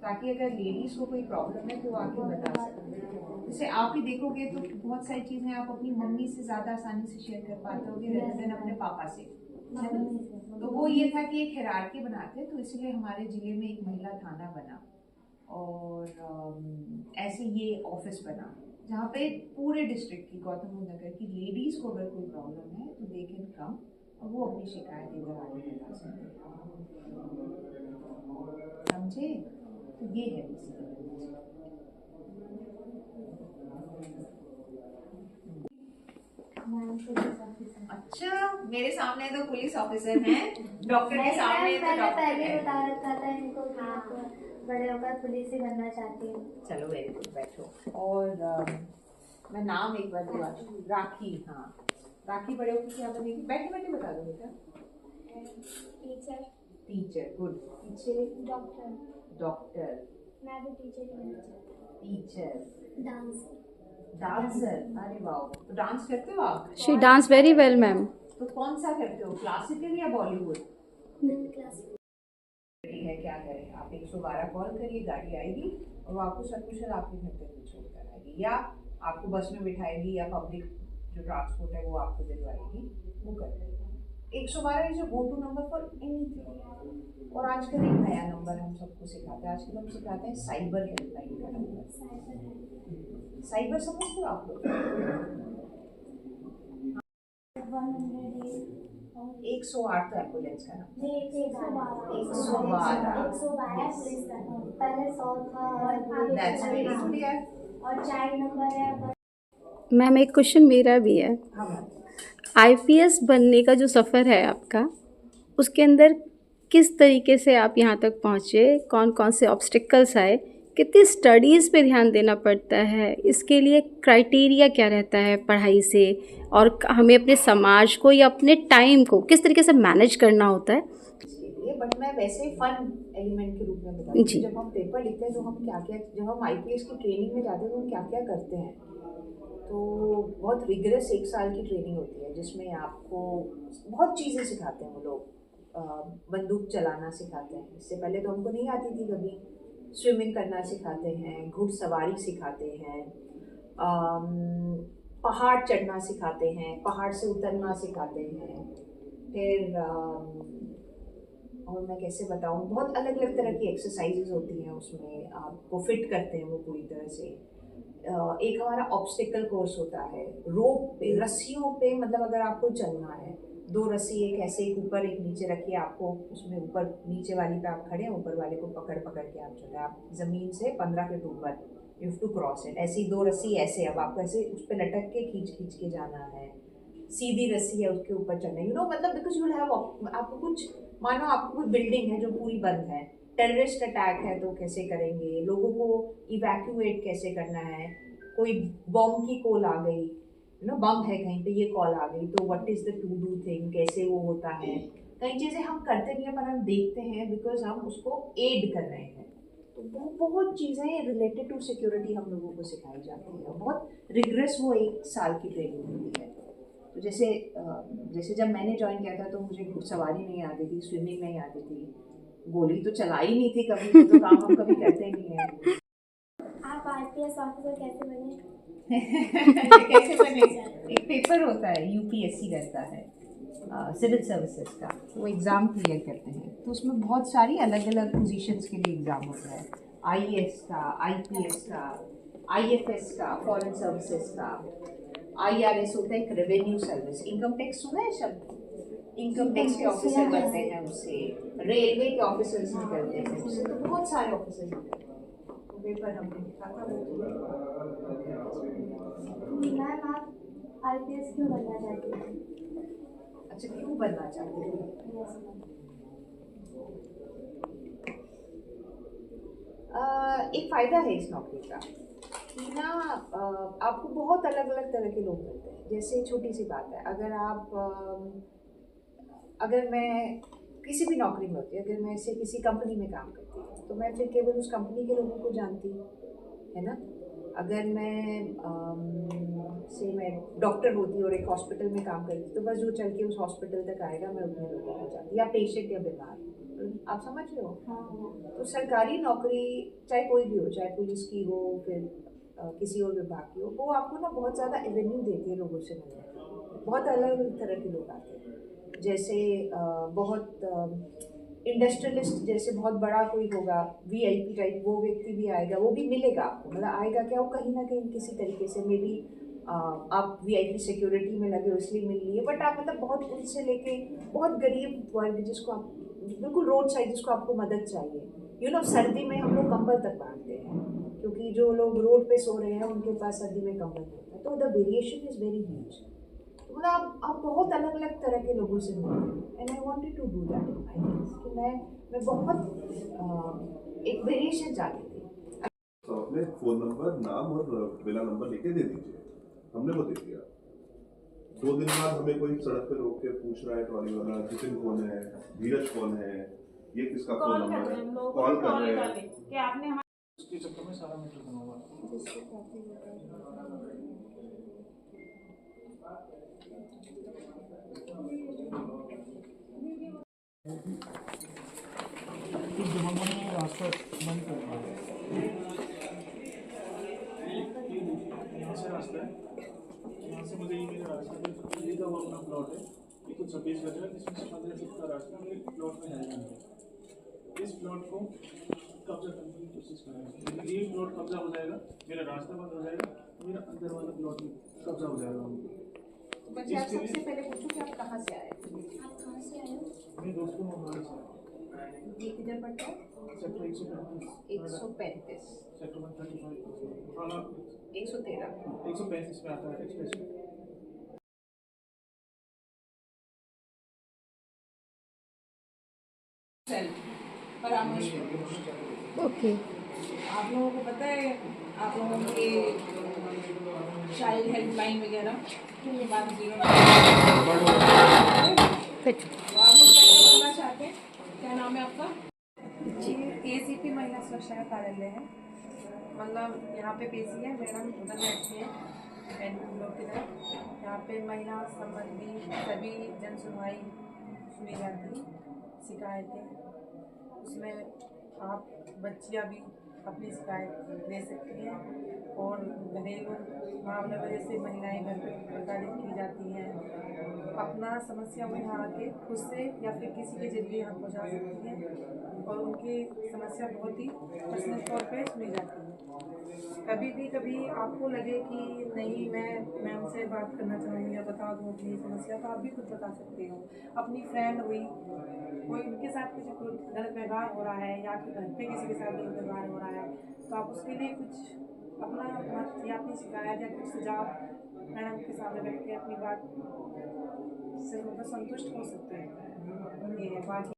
ताकि अगर लेडीज को कोई प्रॉब्लम है तो वो आके बता सकते। जैसे आप ही देखोगे तो बहुत सारी चीजें आप अपनी मम्मी से ज्यादा आसानी से शेयर कर पाते होगे रेदर देन अपने पापा से, है ना। तो वो ये था कि एक हायरार्की बनाते, तो इसलिए हमारे जिले में एक महिला थाना बना और ऐसे ये ऑफिस बना जहाँ पे पूरे डिस्ट्रिक्ट की, गौतम बुद्ध नगर की लेडीज को अगर कोई प्रॉब्लम है तो दे कैन कम और वो अपनी शिकायत इधर आके बता सकते हैं, समझे। तो ये है अच्छा, मेरे सामने तो पुलिस ऑफिसर हैं, डॉक्टर के सामने तो डॉक्टर पहले बता रखा था इनको कि बड़े होकर पुलिस ही बनना चाहती हूँ। चलो वेरी गुड, बैठो। और मैं नाम एक बार दुआ, राखी। हाँ, राखी बड़े होकर क्या बनेगी? बैठे बैठे बता दो बेटा। टीचर। Teacher, good. पीछे डॉक्टर। डॉक्टर। मैं भी टीचर ही बनना चाहती हूँ। टीचर। डांसर। डांसर, अरे वाह, तो डांस करते हो आप? She dance very well ma'am. तो कौन सा करते हो, क्लासिकल या बॉलीवुड? क्लासिकल। है, क्या करें, आप 112 कॉल करिए, गाड़ी आएगी और वो आपको सकुशल आपके घर तक भी छोड़ कर आएगी, या आपको बस में बिठाएगी या पब्लिक जो ट्रांसपोर्ट है वो आपको दिलवाएगी, वो कर देगी। 112 is a go to number for anything. और आजकल एक नया नंबर हम सबको सिखाते हैं, आजकल हम सिखाते हैं साइबर हेल्पलाइन का नंबर। साइबर समझते हो आप लोग? 108 तो एम्बुलेंस का नंबर, 112 पहले 100 था और 4 नंबर है। मैम एक क्वेश्चन मेरा भी है। आईपीएस बनने का जो सफ़र है आपका, उसके अंदर किस तरीके से आप यहाँ तक पहुँचे, कौन कौन से ऑब्स्टिकल्स आए, कितनी स्टडीज़ पे ध्यान देना पड़ता है, इसके लिए क्राइटेरिया क्या रहता है पढ़ाई से, और हमें अपने समाज को या अपने टाइम को किस तरीके से मैनेज करना होता है? बट मैं वैसे फन एलिमेंट के रूप में बताती हूँ। जी। जब हम पेपर लिखते हैं तो हम क्या क्या, जब हम आईपीएस की ट्रेनिंग में जाते हैं तो हम क्या क्या करते हैं, तो बहुत रिगरस 1 साल की ट्रेनिंग होती है जिसमें आपको बहुत चीज़ें सिखाते हैं वो लोग। बंदूक चलाना सिखाते हैं, इससे पहले तो हमको नहीं आती थी कभी। स्विमिंग करना सिखाते हैं, घुड़सवारी सिखाते हैं, पहाड़ चढ़ना सिखाते हैं, पहाड़ से उतरना सिखाते हैं। फिर और मैं कैसे बताऊँ, बहुत अलग अलग तरह की एक्सरसाइजेज होती हैं उसमें, आपको फिट करते हैं वो पूरी तरह से। एक हमारा ऑब्स्टिकल कोर्स होता है, रोप पे, रस्सियों पे, मतलब अगर आपको चलना है, 2 रस्सी एक ऐसे, एक ऊपर एक नीचे रखिए, आपको उसमें ऊपर नीचे वाली पे आप खड़े हैं, ऊपर वाले को पकड़ पकड़ के आप चले, आप ज़मीन से 15 फीट ऊपर, you have to cross it. ऐसी 2 रस्सी ऐसे, अब आपको ऐसे उस पर लटक के खींच के जाना है। सीधी रस्सी है उसके ऊपर चढ़ना, मतलब बिकॉज यू हैव, आपको कुछ, मानो आपको कोई बिल्डिंग है जो पूरी बंद है, टेररिस्ट अटैक है तो कैसे करेंगे, लोगों को इवैक्यूएट कैसे करना है, कोई बॉम्ब की कॉल आ गई, बम है कहीं पे, ये कॉल आ गई, तो what is the two do thing, कैसे वो होता है। कई चीज़ें हम करते नहीं हैं पर हम देखते हैं बिकॉज हम उसको एड कर रहे हैं। तो वो बहुत चीज़ें रिलेटेड टू सिक्योरिटी हम लोगों को सिखाई जाती है, बहुत रिग्रेस वो 1 साल की ट्रेनिंग होती है। तो जैसे जब मैंने ज्वाइन किया था तो मुझे घुड़सवारी नहीं आती थी, स्विमिंग नहीं आती थी, गोली तो चलाई नहीं थी कभी, तो काम हम कभी करते नहीं हैं। आप आईपीएस ऑफिसर कैसे बने? कैसे बने? एक पेपर होता है, यूपीएससी करता है, सिविल सर्विसेज का, वो एग्ज़ाम क्लियर करते हैं, तो उसमें बहुत सारी अलग अलग पोजीशंस के लिए एग्ज़ाम होता है, आईएएस का, आईपीएस का, आईएफएस का, फॉरेन सर्विसेज का, आईआरएस होता है एक रेवेन्यू सर्विस, इनकम टैक्स सुना है शब्द, इनकम टैक्स के ऑफिसर बनते हैं उससे, रेलवे के ऑफिसर्स निकलते हैं उससे, तो बहुत सारे ऑफिसर्स निकलते हैं। तो पेपर हमने लिखा था मैम आप आईपीएस क्यों बनना चाहती हैं? अच्छा, क्यों बनना चाहती हैं? एक फ़ायदा है इस नौकरी का कि ना, आपको बहुत अलग अलग तरह के लोग मिलते हैं। जैसे छोटी सी बात है, अगर मैं किसी भी नौकरी में होती, अगर मैं से किसी कंपनी में काम करती हूँ तो मैं फिर केवल उस कंपनी के लोगों को जानती हूँ, है ना। अगर मैं डॉक्टर होती और एक हॉस्पिटल में काम करती तो बस जो चल के उस हॉस्पिटल तक आएगा मैं उतने लोगों को जानती, या पेशेंट या बीमार। आप समझ रहे हो? हाँ। तो सरकारी नौकरी चाहे कोई भी हो, चाहे पुलिस की हो, फिर किसी और विभाग की हो, वो आपको ना बहुत ज़्यादा एवेन्यू देती है लोगों से मिलने की। बहुत अलग अलग तरह के लोग आते हैं, जैसे बहुत इंडस्ट्रियलिस्ट, जैसे बहुत बड़ा कोई होगा वीआईपी टाइप, वो व्यक्ति भी आएगा, वो भी मिलेगा आपको। मतलब आएगा क्या, वो कहीं ना कहीं किसी तरीके से मे बी आप वीआईपी सिक्योरिटी में लगे हो इसलिए मिल लिए, बट आप मतलब बहुत उनसे लेके बहुत गरीब वर्ग जिसको आप बिल्कुल रोड साइड, जिसको आपको मदद चाहिए, सर्दी में हम लोग कंबल तक बांटते हैं, क्योंकि जो लोग रोड पे सो रहे हैं उनके पास सर्दी में कंबल नहीं होता। तो the variation is very huge. मतलब आप बहुत अलग अलग तरह के लोगों से मिलते हैं, and I wanted to do that in my case कि मैं बहुत एक वेरिएशन चाहती थी। तो अपने फ़ोन नंबर, नाम और विला नंबर लेके दे दीजिए। हमने वो दे दिया। 2 दिन बाद हमें कोई सड़क पे रोक के पूछ रहा है ट्रॉली वाला, जितिन कौन है, धीरज कौन है, ये किसका फ़ोन नंबर है, कॉल कर रहे हैं कि आपने हमारे उसके चक्कर में सारा मैटर बना हुआ है। रास्ता बंद कर रहा है, यहाँ से रास्ता है, यहाँ से मुझे ये मेरा रास्ता है, ये का वो अपना प्लॉट है, ये कुछ 26 गज है, जिसमें से 15 फीट का रास्ता मेरे प्लॉट में जाएगा। इस प्लॉट को कब्जा करने की कोशिश करेंगे। ये प्लॉट कब्जा हो जाएगा, मेरा रास्ता बंद हो जाएगा, मेरा अंदर वाला प्लॉट में कब्जा हो जाएगा। बच्चे, आप सबसे पहले पूछो कि आप कहाँ से आए? आप कहाँ से आए हो? मेरे दोस्तों मोबाइल से ये किधर पड़ता है? सेक्टर 135 सेक्टर 135 हाँ 113 135 में आता है एक्सप्रेस। परामर्श। ओके। आप लोगों को पता है, आप लोगों के चाइल्ड हेल्पलाइन वगैरह के बाद 0 फिट। तो आप लोग क्या बोलना चाहते हैं? क्या नाम है आपका? जी, एसीपी महिला सुरक्षा कार्यालय है। मतलब यहाँ पे पेशी है, मैडम उधर बैठती है एडमिन ब्लॉक की तरफ। यहाँ पे महिला संबंधी सभी जन सुनवाई सुनी जाती है, शिकायतें। उसमें आप बच्चियाँ भी अपनी शिकायत दे सकती हैं, और घरेलू मामले वजह से महिलाएं घर पर प्रताड़ित की जाती हैं। अपना समस्या वो यहाँ आके खुद से या फिर किसी के जरिए यहाँ पहुँचा सकती हैं, और उनकी समस्या बहुत ही पर्सनल तौर पे सुनी जाती है। कभी आपको लगे कि नहीं, मैं उनसे बात करना चाहूँगी या बता दूँ अपनी समस्या, तो आप भी खुद बता सकते हो। अपनी फ्रेंड हुई, कोई उनके साथ कुछ गलत व्यवहार हो रहा है, या फिर घर पे किसी के साथ गलत व्यवहार हो रहा है, तो आप उसके लिए कुछ अपना मत या अपनी शिकायत या कुछ सुझाव मैडम के सामने रख के अपनी बात से मतलब संतुष्ट हो सकते हैं। ये बात